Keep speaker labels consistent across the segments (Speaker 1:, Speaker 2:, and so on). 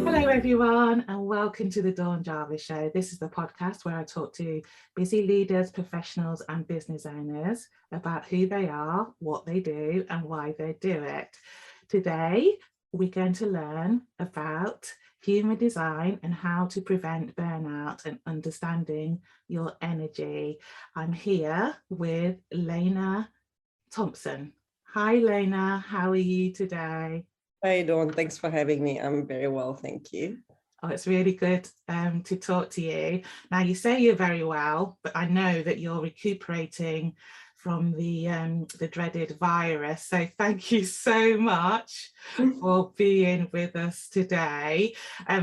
Speaker 1: Hello everyone and welcome to the Dawn Jarvis Show. This is the podcast where I talk to busy leaders, professionals and business owners about who they are, what they do and why they do it. Today we're going to learn about human design and how to prevent burnout and understanding your energy. I'm here with Lena Thompson. Hi Lena, how are you today?
Speaker 2: Hey Dawn, thanks for having me. I'm very well, thank you.
Speaker 1: Oh, it's really good to talk to you. Now, you say you're very well, but I know that you're recuperating from the dreaded virus. So thank you so much for being with us today.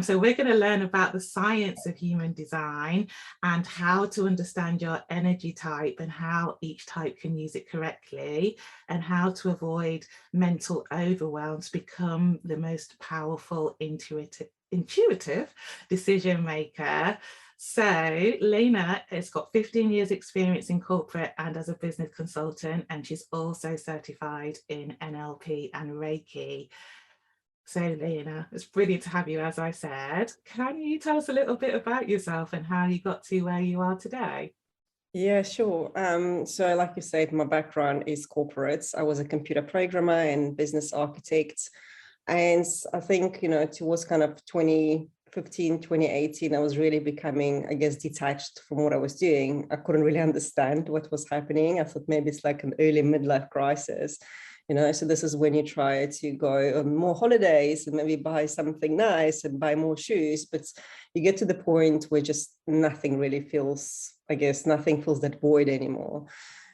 Speaker 1: So we're going to learn about the science of human design and how to understand your energy type and how each type can use it correctly and how to avoid mental overwhelm to become the most powerful, intuitive decision maker. So Lena has got 15 years experience in corporate and as a business consultant, and she's also certified in NLP and Reiki. So Lena, it's brilliant to have you, as I said. Can you tell us a little bit about yourself and how you got to where you are today?
Speaker 2: Yeah, sure. So like you said, my background is corporates. I was a computer programmer and business architect. And I think, towards kind of 2015, 2018, I was really becoming, I guess, detached from what I was doing. I couldn't really understand what was happening. I thought maybe it's like an early midlife crisis, so this is when you try to go on more holidays and maybe buy something nice and buy more shoes, but you get to the point where just nothing really feels, I guess, nothing fills that void anymore.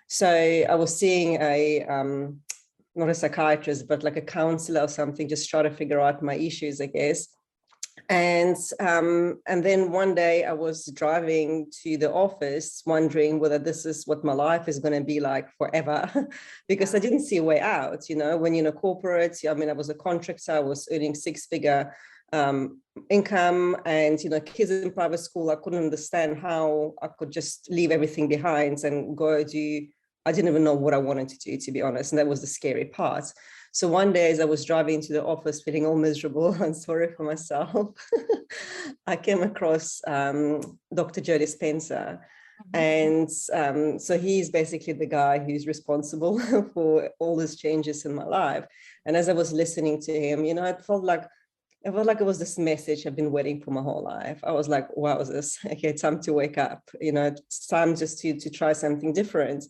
Speaker 2: So I was seeing not a psychiatrist, but like a counselor or something, just try to figure out my issues, I guess. And then one day I was driving to the office wondering whether this is what my life is going to be like forever, because I didn't see a way out. When you're in a corporate, I was a contractor, I was earning six-figure income and, kids in private school. I couldn't understand how I could just leave everything behind and go do. I didn't even know what I wanted to do, to be honest. And that was the scary part. So one day as I was driving to the office feeling all miserable and sorry for myself, I came across Dr. Joe Dispenza. And so he's basically the guy who's responsible for all these changes in my life. And as I was listening to him, it felt like it was this message I've been waiting for my whole life. I was like, wow, is this okay? Time to wake up. It's time just to try something different.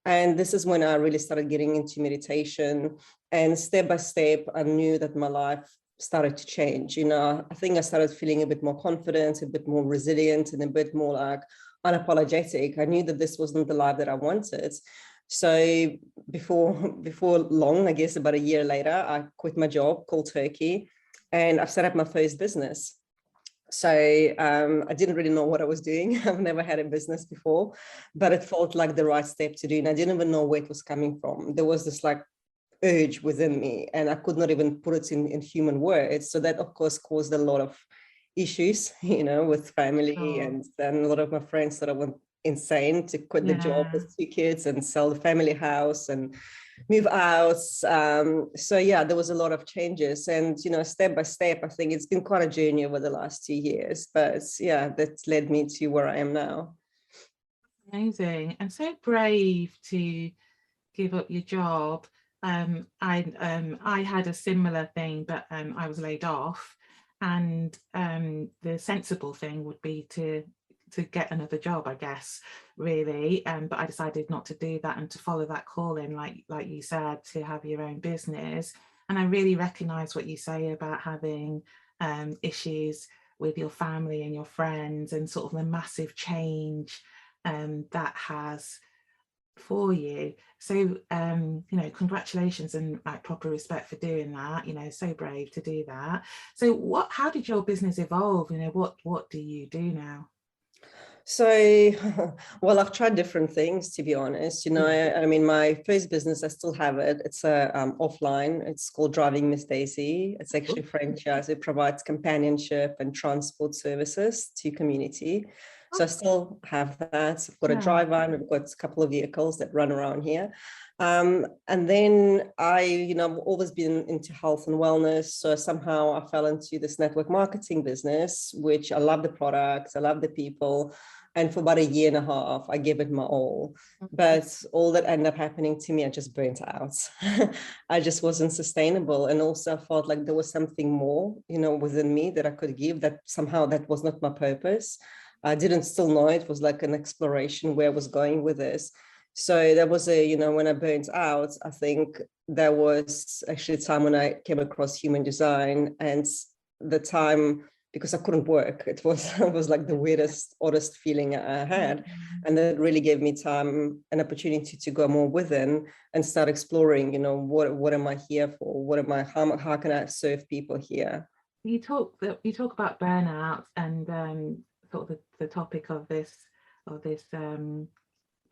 Speaker 2: And this is when I really started getting into meditation. And step by step, I knew that my life started to change. I think I started feeling a bit more confident, a bit more resilient, and a bit more like unapologetic. I knew that this wasn't the life that I wanted. So before long, I guess about a year later, I quit my job cold turkey, and I've set up my first business. So I didn't really know what I was doing. I've never had a business before, but it felt like the right step to do. And I didn't even know where it was coming from. There was this like urge within me and I could not even put it in human words. So that of course caused a lot of issues, with family and a lot of my friends thought I went insane to quit the job with 2 kids and sell the family house and move out. So yeah, there was a lot of changes and, step by step, I think it's been quite a journey over the last 2 years, but yeah, that led me to where I am now.
Speaker 1: Amazing. And so brave to give up your job. I had a similar thing, but I was laid off, and the sensible thing would be to get another job, I guess, really. But I decided not to do that and to follow that calling, like you said, to have your own business. And I really recognize what you say about having issues with your family and your friends and sort of the massive change that has for you. So congratulations and like proper respect for doing that, so brave to do that. So how did your business evolve? What do you do now?
Speaker 2: So, well, I've tried different things, to be honest. My first business, I still have it. It's offline. It's called Driving Miss Daisy. It's actually franchise. It provides companionship and transport services to community. So I still have that. I've got a
Speaker 1: Yeah.
Speaker 2: driver and we've got a couple of vehicles that run around here. And then I've always been into health and wellness. So somehow I fell into this network marketing business, which I love the products, I love the people. And for about a year and a half, I gave it my all. But all that ended up happening to me, I just burnt out. I just wasn't sustainable. And also I felt like there was something more, within me that I could give, that somehow that was not my purpose. I didn't still know. It was like an exploration where I was going with this. So that was when I burnt out, I think there was actually a time when I came across human design, and the time, because I couldn't work, it was like the weirdest, oddest feeling I had. And that really gave me time, an opportunity to go more within and start exploring, what am I here for? How can I serve people here?
Speaker 1: You talk about burnout, and sort of the topic of this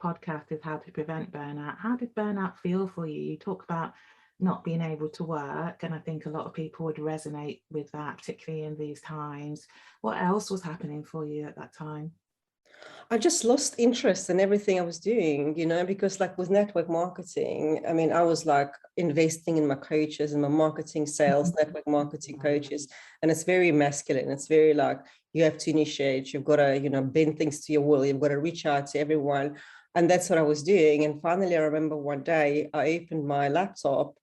Speaker 1: podcast is how to prevent burnout. How did burnout feel for you? You talk about not being able to work, and I think a lot of people would resonate with that, particularly in these times. What else was happening for you at that time?
Speaker 2: I just lost interest in everything I was doing, because like with network marketing, I mean, I was like investing in my coaches and my marketing, sales, network marketing coaches. And it's very masculine. It's very like, you have to initiate, you've got to, bend things to your will. You've got to reach out to everyone. And that's what I was doing. And finally, I remember one day I opened my laptop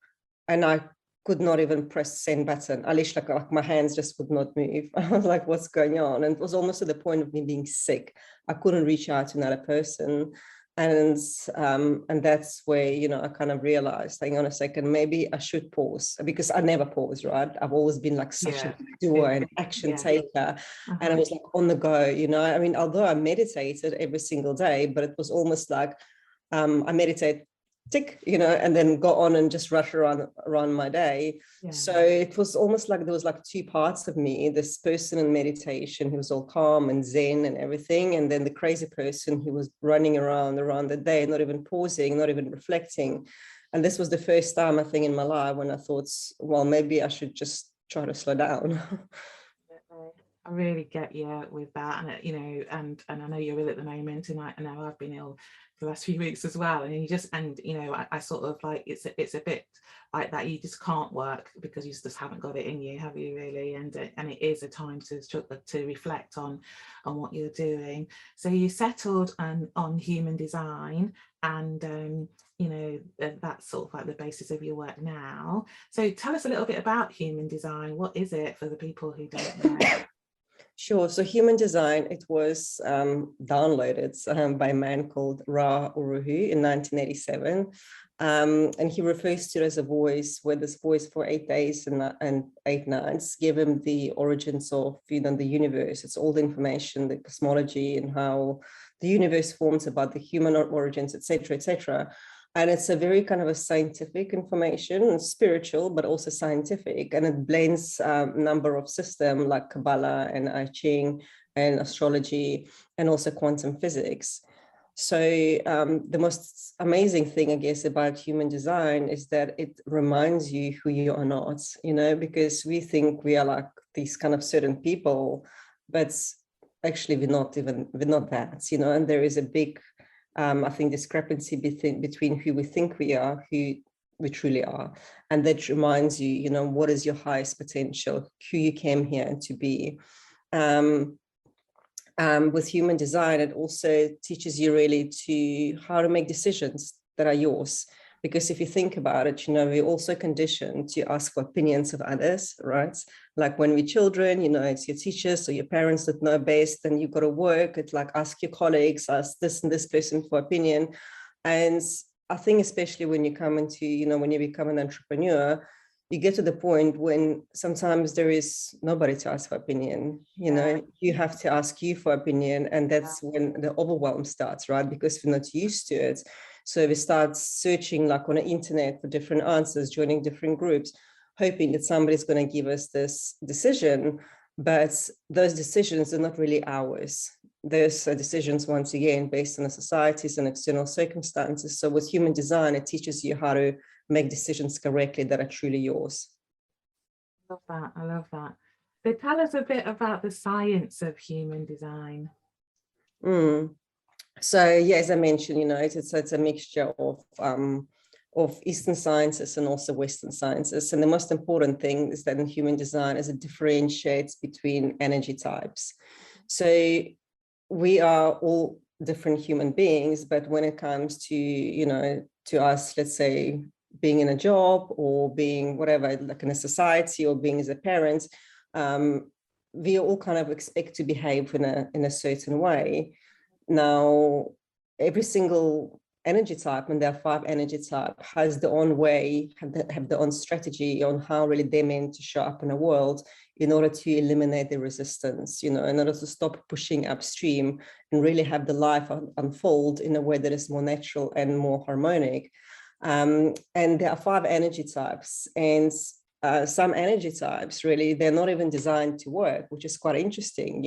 Speaker 2: and I could not even press send button. I literally like my hands just would not move. I was like, what's going on? And it was almost to the point of me being sick. I couldn't reach out to another person. And that's where, I kind of realized, hang on a second, maybe I should pause, because I never pause, right? I've always been like such a doer and action taker. And I was like on the go, I mean, although I meditated every single day, but it was almost like I meditate, tick, and then go on and just rush around my day. So it was almost like there was like two parts of me: this person in meditation who was all calm and zen and everything, and then the crazy person who was running around the day, not even pausing, not even reflecting. And this was the first time, I think, in my life when I thought, well, maybe I should just try to slow down.
Speaker 1: I really get you with that, and and I know you're ill at the moment, and I know I've been ill for the last few weeks as well, and I sort of like, it's a bit like that. You just can't work because you just haven't got it in you, have you, really? And it is a time to reflect on what you're doing. So you settled on human design, and that's sort of like the basis of your work now. So tell us a little bit about human design. What is it for the people who don't know?
Speaker 2: Sure. So human design, it was downloaded by a man called Ra Uruhu in 1987. And he refers to it as a voice, where this voice for 8 days and 8 nights give him the origins of the universe. It's all the information, the cosmology, and how the universe forms, about the human origins, etc., etc. And it's a very kind of a scientific information, spiritual, but also scientific. And it blends a number of systems like Kabbalah and I Ching and astrology and also quantum physics. So the most amazing thing, I guess, about human design is that it reminds you who you are not, because we think we are like these kind of certain people, but actually we're not that, and there is a big I think discrepancy between who we think we are, who we truly are. And that reminds you, what is your highest potential, who you came here to be. With human design, it also teaches you really to how to make decisions that are yours. Because if you think about it, we're also conditioned to ask for opinions of others, right? Like when we're children, it's your teachers or your parents that know best, and you've got to work. It's like, ask your colleagues, ask this and this person for opinion. And I think especially when you come into, when you become an entrepreneur, you get to the point when sometimes there is nobody to ask for opinion, you have to ask you for opinion. And that's when the overwhelm starts, right? Because we're not used to it. So we start searching like on the internet for different answers, joining different groups, hoping that somebody's going to give us this decision. But those decisions are not really ours. Those decisions, once again, based on the societies and external circumstances. So with human design, it teaches you how to make decisions correctly that are truly yours.
Speaker 1: I love that. So tell us a bit about the science of human design.
Speaker 2: Mm. So yeah, as I mentioned, it's a mixture of Eastern sciences and also Western sciences. And the most important thing is that in human design is it differentiates between energy types. So we are all different human beings, but when it comes to us, let's say being in a job or being whatever, like in a society or being as a parent, we all kind of expect to behave in a certain way. Now, every single energy type, and there are 5 energy type, has their own way, have their own strategy on how really they're meant to show up in the world in order to eliminate the resistance, in order to stop pushing upstream and really have the life unfold in a way that is more natural and more harmonic. And there are 5 energy types, and some energy types really, they're not even designed to work, which is quite interesting.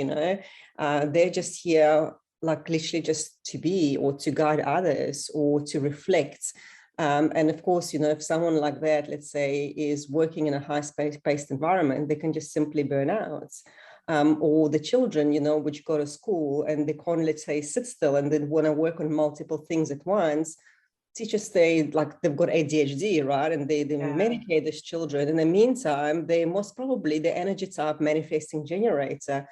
Speaker 2: They're just here like literally just to be or to guide others or to reflect. And of course, if someone like that, let's say, is working in a high-paced environment, they can just simply burn out. Or the children, which go to school and they can't, let's say, sit still and they want to work on multiple things at once. Teachers say like they've got ADHD, right? And they medicate these children. In the meantime, they most probably the energy type manifesting generator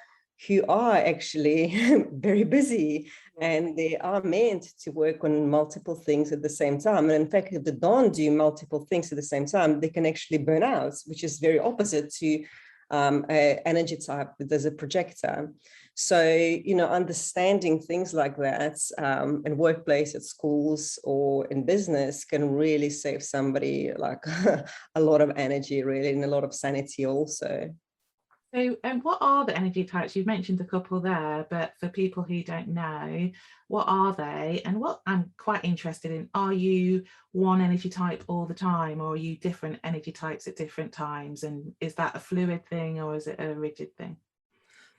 Speaker 2: who are actually very busy and they are meant to work on multiple things at the same time. And in fact, if they don't do multiple things at the same time, they can actually burn out, which is very opposite to an energy type that is a projector. So, understanding things like that in workplace, at schools, or in business can really save somebody like a lot of energy, really, and a lot of sanity also.
Speaker 1: So, and what are the energy types? You've mentioned a couple there, but for people who don't know, what are they? And what I'm quite interested in, are you one energy type all the time, or are you different energy types at different times? And is that a fluid thing or is it a rigid thing?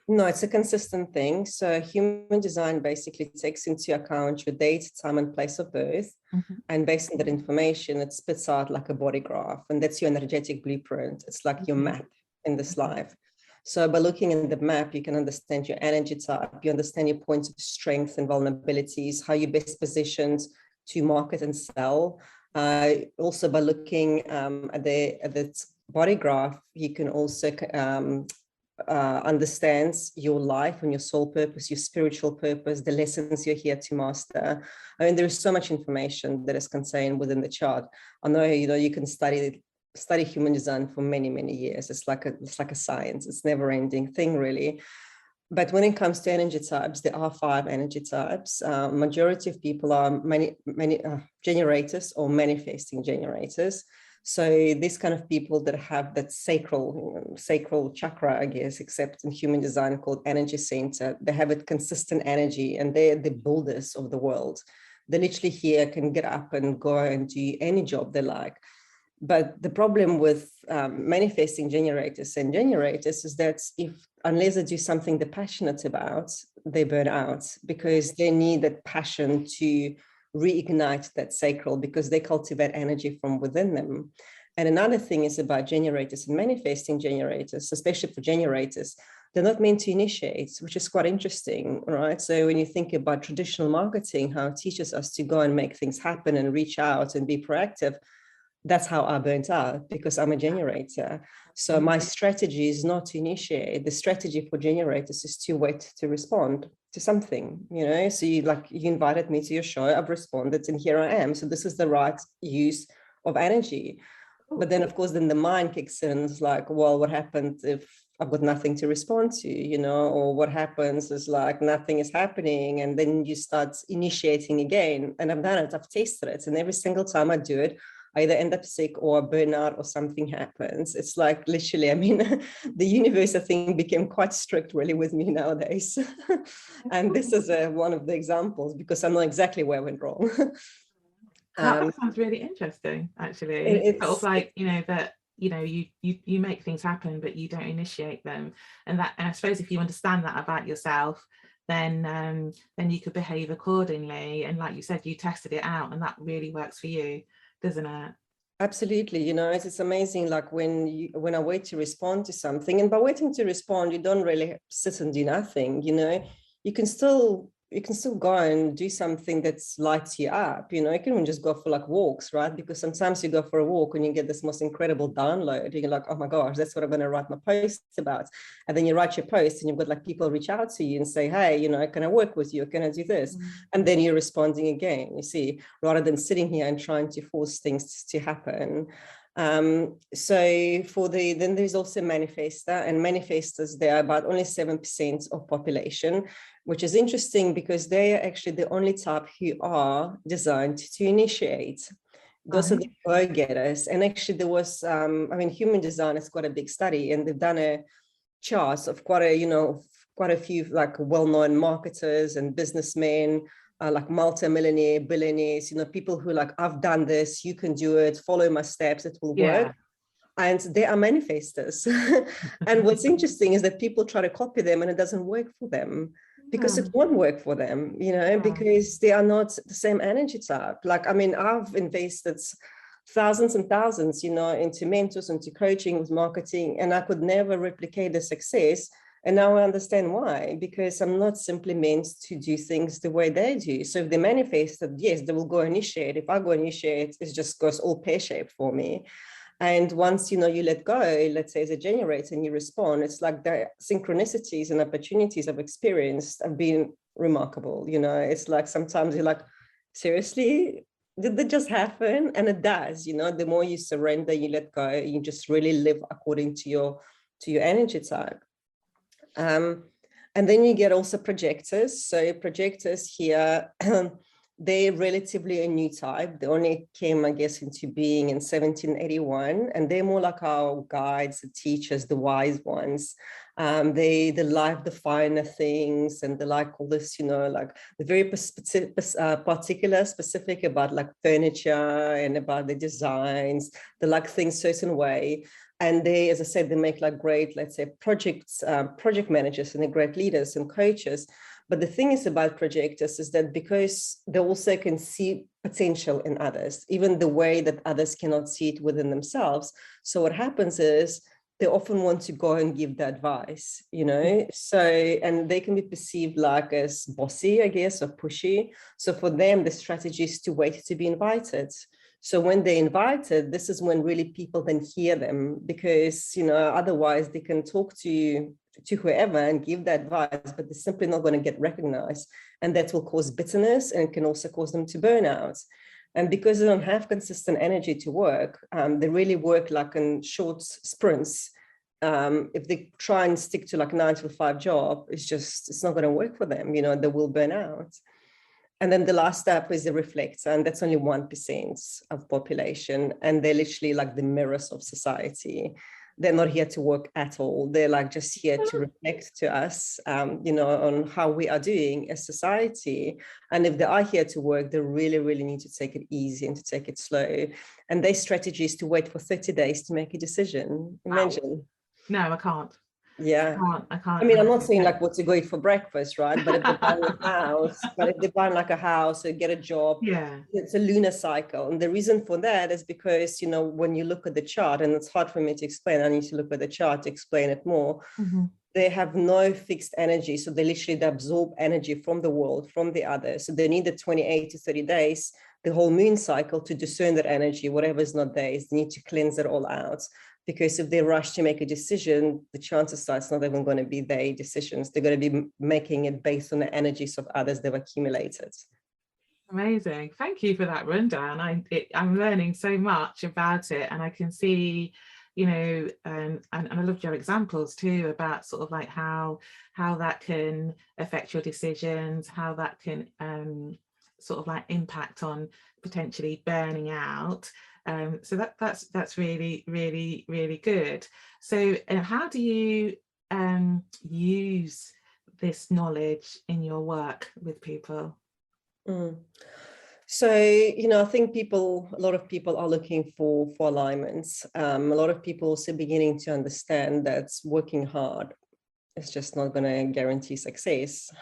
Speaker 2: No, it's a consistent thing. So human design basically takes into account your date, time, and place of birth.
Speaker 1: Mm-hmm.
Speaker 2: And based on that information, it spits out like a body graph. And that's your energetic blueprint. It's like your map in this life. So by looking at the map, you can understand your energy type, you understand your points of strength and vulnerabilities, how you're best positioned to market and sell. Also by looking at the body graph, you can also understands your life and your soul purpose, your spiritual purpose, the lessons you're here to master. I mean, there is so much information that is contained within the chart. I know, you can study human design for many, many years. It's like a science. It's never ending thing, really. But when it comes to energy types, there are 5 energy types. Majority of people are many generators or manifesting generators. So these kind of people that have that sacral chakra, I guess, except in human design called energy center, they have a consistent energy and they're the builders of the world. They literally here can get up and go and do any job they like. But the problem with manifesting generators is that unless they do something they're passionate about, they burn out because they need that passion to reignite that sacral because they cultivate energy from within them. And another thing is about generators and manifesting generators, especially for generators, they're not meant to initiate, which is quite interesting, right? So when you think about traditional marketing, how it teaches us to go and make things happen and reach out and be proactive, that's how I burnt out because I'm a generator. So my strategy is not to initiate. The strategy for generators is to wait to respond to something, So you invited me to your show, I've responded, and here I am. So this is the right use of energy. But then, of course, then the mind kicks in. It's like, well, what happens if I've got nothing to respond to, or what happens is like nothing is happening. And then you start initiating again. And I've done it, I've tasted it. And every single time I do it, I either end up sick or burn out or something happens. It's like literally, I mean, the universe, I think, became quite strict really with me nowadays. And this is one of the examples because I know exactly where I went wrong.
Speaker 1: That sounds really interesting, actually. It's sort of like, that, you make things happen, but you don't initiate them. And I suppose if you understand that about yourself, then you could behave accordingly. And like you said, you tested it out and that really works for you, doesn't it?
Speaker 2: Absolutely. It's amazing. Like when I wait to respond to something, and by waiting to respond, you don't really sit and do nothing. You can still you can still go and do something that's lights you up. You know, you can even just go for like walks, right? Because sometimes you go for a walk and you get this most incredible download. You're like, oh my gosh, that's what I'm going to write my post about. And then you write your post and you've got like people reach out to you and say, hey, you know, can I work with you? Can I do this? And then you're responding again, you see, rather than sitting here and trying to force things to happen. So then there's also manifester, and manifestors, they are about only 7% of population, which is interesting because they are actually the only type who are designed to initiate. Those are the go-getters. And actually there was, human design is quite a big study, and they've done a chart of quite a few like well-known marketers and businessmen, like multi-millionaire, billionaires, you know, people who like, I've done this, you can do it, follow my steps, it will work. And they are manifestors. And what's interesting is that people try to copy them and it doesn't work for them, because it won't work for them, you know, because they are not the same energy type. Like, I mean, I've invested thousands and thousands, you know, into mentors, into coaching, with marketing, and I could never replicate the success. And now I understand why, because I'm not simply meant to do things the way they do. So if they manifest that, yes, they will go initiate. If I go initiate, it just goes all pear-shaped for me. And once, you know, you let go, let's say as a generator, and you respond, it's like the synchronicities and opportunities I've experienced have been remarkable. You know, it's like sometimes you're like, seriously, did that just happen? And it does, you know, the more you surrender, you let go, you just really live according to your energy type. And then you get also projectors. So projectors here, they're relatively a new type. They only came, I guess, into being in 1781, and they're more like our guides, the teachers, the wise ones. They like the finer things, and they like all this, you know, like the very particular, specific about like furniture and about the designs. They like things certain way. And they, as I said, they make like great, let's say, project managers, and they're great leaders and coaches. But the thing is about projectors is that because they also can see potential in others, even the way that others cannot see it within themselves. So what happens is they often want to go and give the advice, you know, so, and they can be perceived like as bossy, I guess, or pushy. So for them, the strategy is to wait to be invited. So when they're invited, this is when really people then hear them, because, you know, otherwise they can talk to whoever and give that advice, but they're simply not going to get recognized. And that will cause bitterness, and can also cause them to burn out. And because they don't have consistent energy to work, they really work like in short sprints. If they try and stick to like a 9-to-5 job, it's not going to work for them, you know, they will burn out. And then the last step is the reflector, and that's only 1% of population. And they're literally like the mirrors of society. They're not here to work at all. They're like just here to reflect to us, you know, on how we are doing as society. And if they are here to work, they really, really need to take it easy and to take it slow. And their strategy is to wait for 30 days to make a decision. Imagine.
Speaker 1: Wow. No, I can't.
Speaker 2: Yeah.
Speaker 1: I can't.
Speaker 2: I mean, I'm not saying like what to go eat for breakfast, right? But if they buy a house, like a house or get a job, it's a lunar cycle. And the reason for that is because, you know, when you look at the chart, and it's hard for me to explain, I need to look at the chart to explain it more. They have no fixed energy. So they absorb energy from the world, from the other. So they need the 28 to 30 days, the whole moon cycle, to discern that energy. Whatever is not there, they need to cleanse it all out. Because if they rush to make a decision, the chances are it's not even going to be their decisions. They're going to be making it based on the energies of others they've accumulated.
Speaker 1: Amazing. Thank you for that rundown. I'm learning so much about it, and I can see, you know, and I loved your examples too about sort of like how that can affect your decisions, how that can sort of like impact on potentially burning out. So that's really, really, really good. So how do you use this knowledge in your work with people?
Speaker 2: So, you know, I think a lot of people are looking for alignments. A lot of people also beginning to understand that working hard is just not going to guarantee success.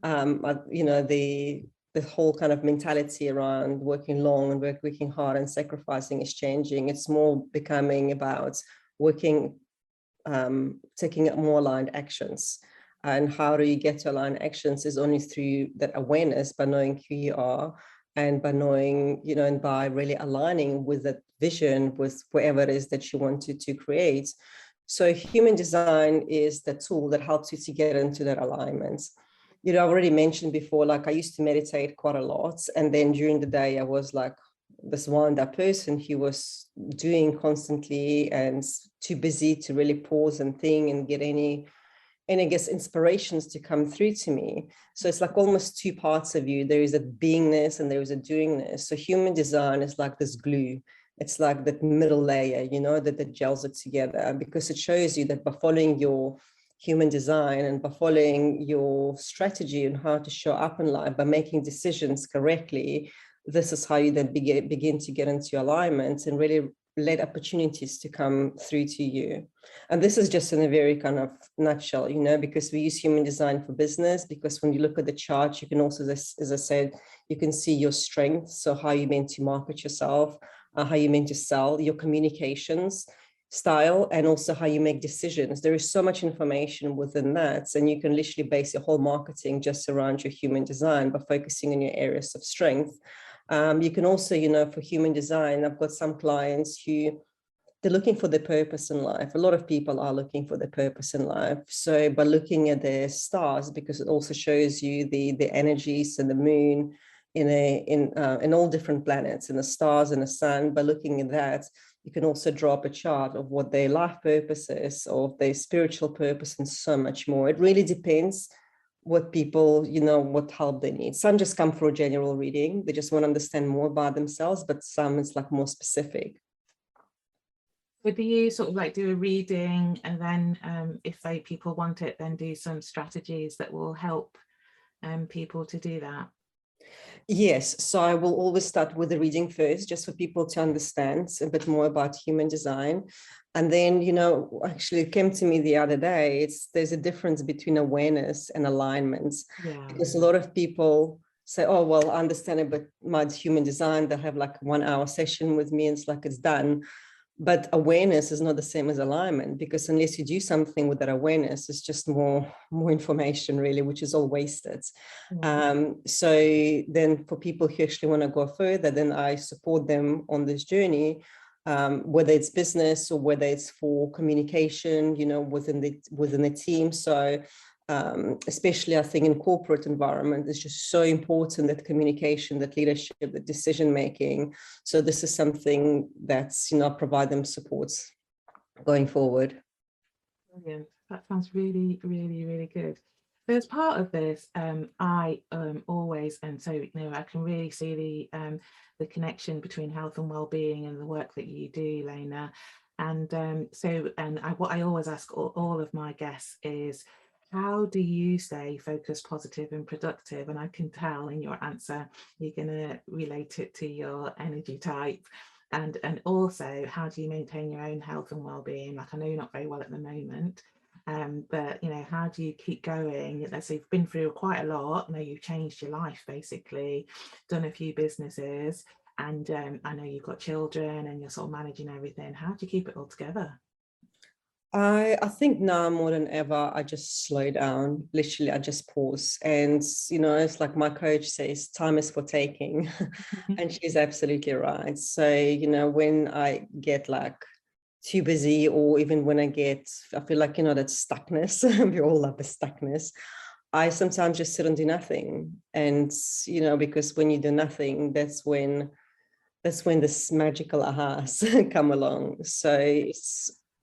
Speaker 2: You know, the whole kind of mentality around working long and working hard and sacrificing is changing. It's more becoming about working, taking more aligned actions. And how do you get to align actions is only through that awareness, by knowing who you are, and by knowing, and by really aligning with that vision, with whatever it is that you wanted to create. So human design is the tool that helps you to get into that alignment. I've already mentioned before, like I used to meditate quite a lot. And then during the day, I was like this wound-up person who was doing constantly and too busy to really pause and think and get any, and I guess inspirations to come through to me. So it's like almost two parts of you. There is a beingness and there is a doingness. So human design is like this glue. It's like that middle layer, that gels it together, because it shows you that by following your human design and by following your strategy and how to show up in life, by making decisions correctly, this is how you then begin to get into alignment and really let opportunities to come through to you. And this is just in a very kind of nutshell, because we use human design for business, because when you look at the chart, you can also, as I said, you can see your strengths. So how you meant to market yourself, how you meant to sell, your communications style, and also how you make decisions. There is so much information within that. And you can literally base your whole marketing just around your human design by focusing on your areas of strength. You can also, for human design, I've got some clients who they're looking for their purpose in life. A lot of people are looking for their purpose in life. So by looking at their stars, because it also shows you the energies and the moon in all different planets, and the stars and the sun, by looking at that, you can also draw up a chart of what their life purpose is, of their spiritual purpose, and so much more. It really depends what people, what help they need. Some just come for a general reading. They just want to understand more about themselves, but some it's like more specific.
Speaker 1: So do you sort of like do a reading, and then if people want it, then do some strategies that will help people to do that?
Speaker 2: Yes, so I will always start with the reading first, just for people to understand a bit more about human design. And then, actually it came to me the other day, there's a difference between awareness and alignment.
Speaker 1: Yeah.
Speaker 2: Because a lot of people say, oh, well, I understand it, but my human design, they'll have like 1 hour session with me and it's like it's done. But awareness is not the same as alignment, because unless you do something with that awareness, it's just more information really, which is all wasted. So then for people who actually want to go further, then I support them on this journey, whether it's business or whether it's for communication, within the team. So especially I think in corporate environment, it's just so important, that communication, that leadership, that decision making. So this is something that's, provide them supports going forward.
Speaker 1: Brilliant. That sounds really, really, really good. So as part of this, I always, and so I can really see the connection between health and well-being and the work that you do, Lena. And what I always ask all of my guests is, how do you stay focused, positive and productive? And I can tell in your answer, you're going to relate it to your energy type. And also, how do you maintain your own health and well-being? Like, I know you're not very well at the moment, but how do you keep going? So you've been through quite a lot. You've changed your life, basically, done a few businesses, and I know you've got children and you're sort of managing everything. How do you keep it all together?
Speaker 2: I think now more than ever, I just slow down. Literally, I just pause. And, it's like my coach says, time is for taking. And she's absolutely right. So, when I get like too busy, or even when I feel like, that stuckness, we all love the stuckness. I sometimes just sit and do nothing. And, because when you do nothing, that's when this magical ahas come along. So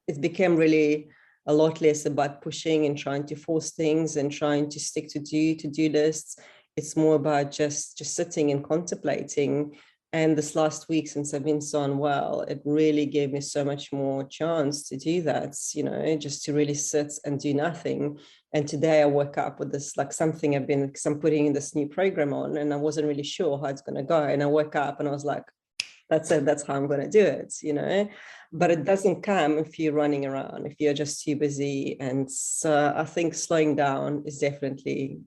Speaker 2: it became really a lot less about pushing and trying to force things and trying to stick to do lists. It's more about just sitting and contemplating. And this last week, since I've been so unwell, it really gave me so much more chance to do that, just to really sit and do nothing. And today I woke up with this, like something because I'm putting this new program on, and I wasn't really sure how it's going to go. And I woke up and I was like, that's it, that's how I'm going to do it, but it doesn't come if you're running around, if you're just too busy. And so I think slowing down is definitely,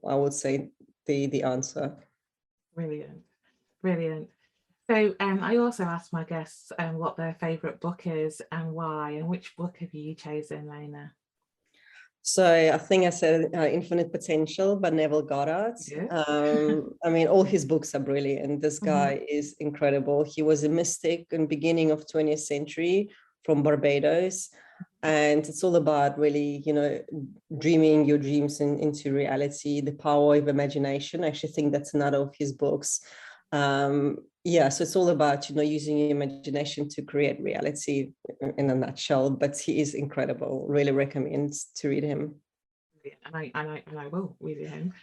Speaker 2: I would say, the answer.
Speaker 1: Brilliant. So I also ask my guests what their favorite book is and why, and which book have you chosen, Lena?
Speaker 2: So I think I said Infinite Potential by Neville Goddard.
Speaker 1: Yeah.
Speaker 2: I mean, all his books are brilliant. This guy is incredible. He was a mystic in the beginning of 20th century from Barbados. And it's all about really, dreaming your dreams into reality, the power of imagination. I actually think that's another of his books. So it's all about, using your imagination to create reality in a nutshell, but he is incredible. Really recommend to read him.
Speaker 1: And I will read him.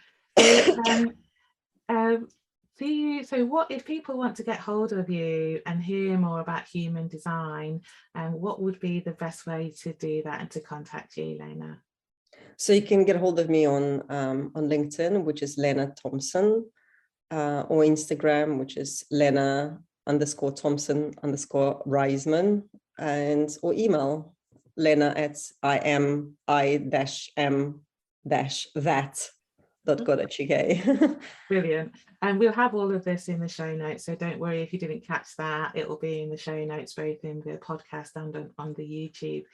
Speaker 1: So what if people want to get hold of you and hear more about human design, and what would be the best way to do that and to contact you, Lena?
Speaker 2: So you can get hold of me on LinkedIn, which is Lena Thompson, or Instagram, which is Lena_Thompson_Reisman, or email Lena at imi-that.co.uk.
Speaker 1: Brilliant. And we'll have all of this in the show notes, so don't worry if you didn't catch that. It will be in the show notes, both in the podcast and on the YouTube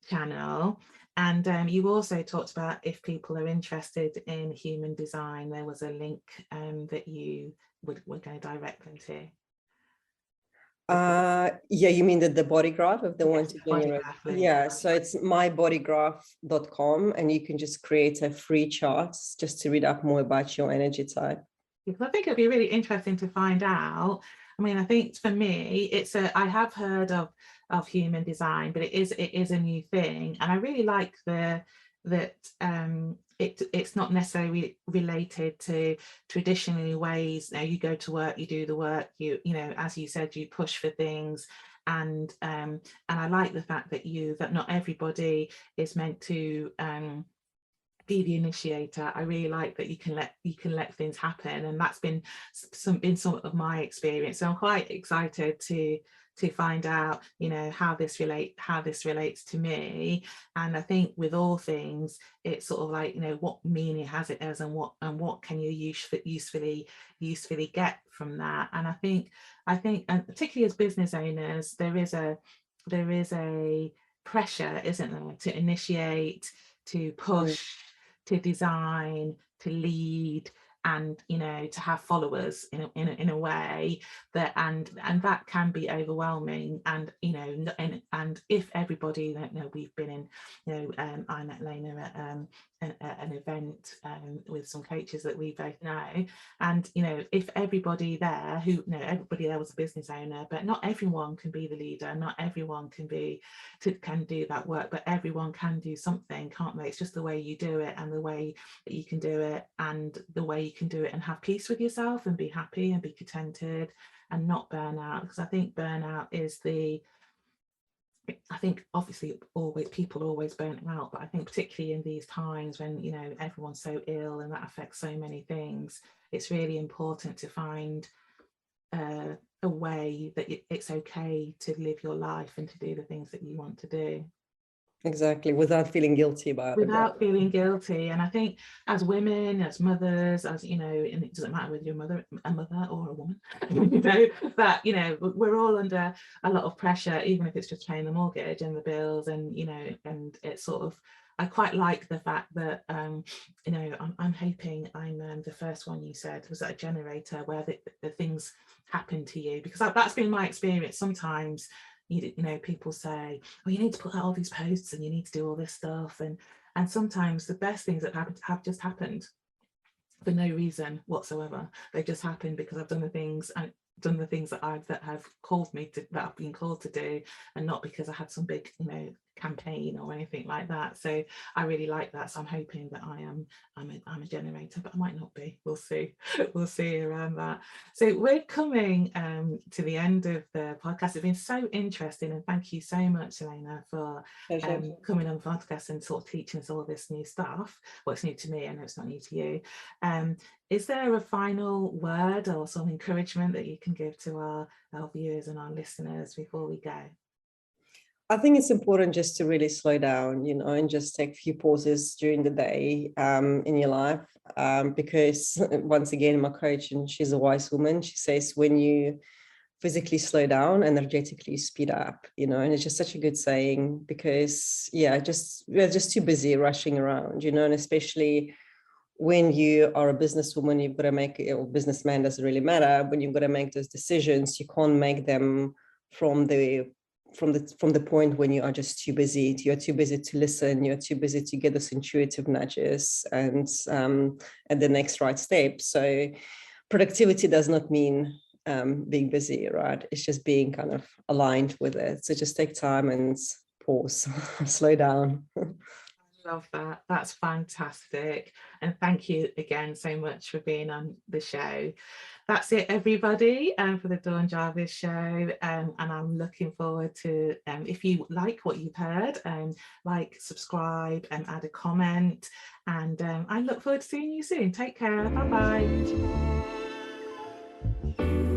Speaker 1: channel. And you also talked about if people are interested in human design, there was a link that you were going to direct them to.
Speaker 2: You mean the body graph if they want to
Speaker 1: generate?
Speaker 2: So it's mybodygraph.com, and you can just create a free chart just to read up more about your energy type.
Speaker 1: Because I think it'd be really interesting to find out. I mean, I think for me, I have heard of human design, but it is a new thing, and I really like that it's not necessarily related to traditional ways. Now you go to work, you do the work, you as you said, you push for things, and I like the fact that not everybody is meant to be the initiator. I really like that you can let things happen, and that's been some of my experience. So I'm quite excited to find out, how this relates to me. And I think with all things, it's sort of like, what meaning has it as, and what can you usefully get from that. And I think, and particularly as business owners, there is a pressure, isn't there, to initiate, to push, to design, to lead, and to have followers in a way that, and that can be overwhelming. And and if everybody, we've been in, I met Lena at an event with some coaches that we both know, and if everybody there everybody there was a business owner, but not everyone can be the leader, not everyone can do that work, but everyone can do something, can't they? It's just the way you do it, and the way that you can do it, and the way you can do it and have peace with yourself and be happy and be contented and not burn out. Because I think burnout is obviously people always burn out, but I think particularly in these times when everyone's so ill and that affects so many things, it's really important to find a way that it's okay to live your life and to do the things that you want to do.
Speaker 2: Exactly, without feeling guilty about it.
Speaker 1: Without feeling guilty. And I think as women, as mothers, and it doesn't matter whether you're a mother or a woman, that we're all under a lot of pressure, even if it's just paying the mortgage and the bills, and and it's sort of, I quite like the fact that I'm hoping I'm the first one you said was at a generator where the things happen to you, because that's been my experience. Sometimes people say, oh, you need to put out all these posts and you need to do all this stuff, and sometimes the best things that have just happened for no reason whatsoever. They just happened because I've done the things that have called me to, that I've been called to do, and not because I had some big campaign or anything like that. So I really like that. So I'm hoping that I'm a generator, but I might not be. We'll see. We'll see around that. So we're coming to the end of the podcast. It's been so interesting, and thank you so much, Lena, for coming on the podcast and sort of teaching us all this new stuff. Well, it's new to me. I know it's not new to you. Is there a final word or some encouragement that you can give to our viewers and our listeners before we go?
Speaker 2: I think it's important just to really slow down, and just take a few pauses during the day in your life. Because once again, my coach, and she's a wise woman, she says, when you physically slow down, energetically speed up, you know. And it's just such a good saying, because we're just too busy rushing around, you know. And especially when you are a businesswoman, you've got to make, or businessman, doesn't really matter, when you've got to make those decisions, you can't make them from the point when you are just too busy. You're too busy to listen, you're too busy to get those intuitive nudges and the next right step. So productivity does not mean being busy, right? It's just being kind of aligned with it. So just take time and pause, slow down.
Speaker 1: Love that. That's fantastic. And thank you again so much for being on the show. That's it, everybody, for the Dawn Jarvis show. And I'm looking forward to, if you like what you've heard, like, subscribe, and add a comment. And I look forward to seeing you soon. Take care. Bye-bye.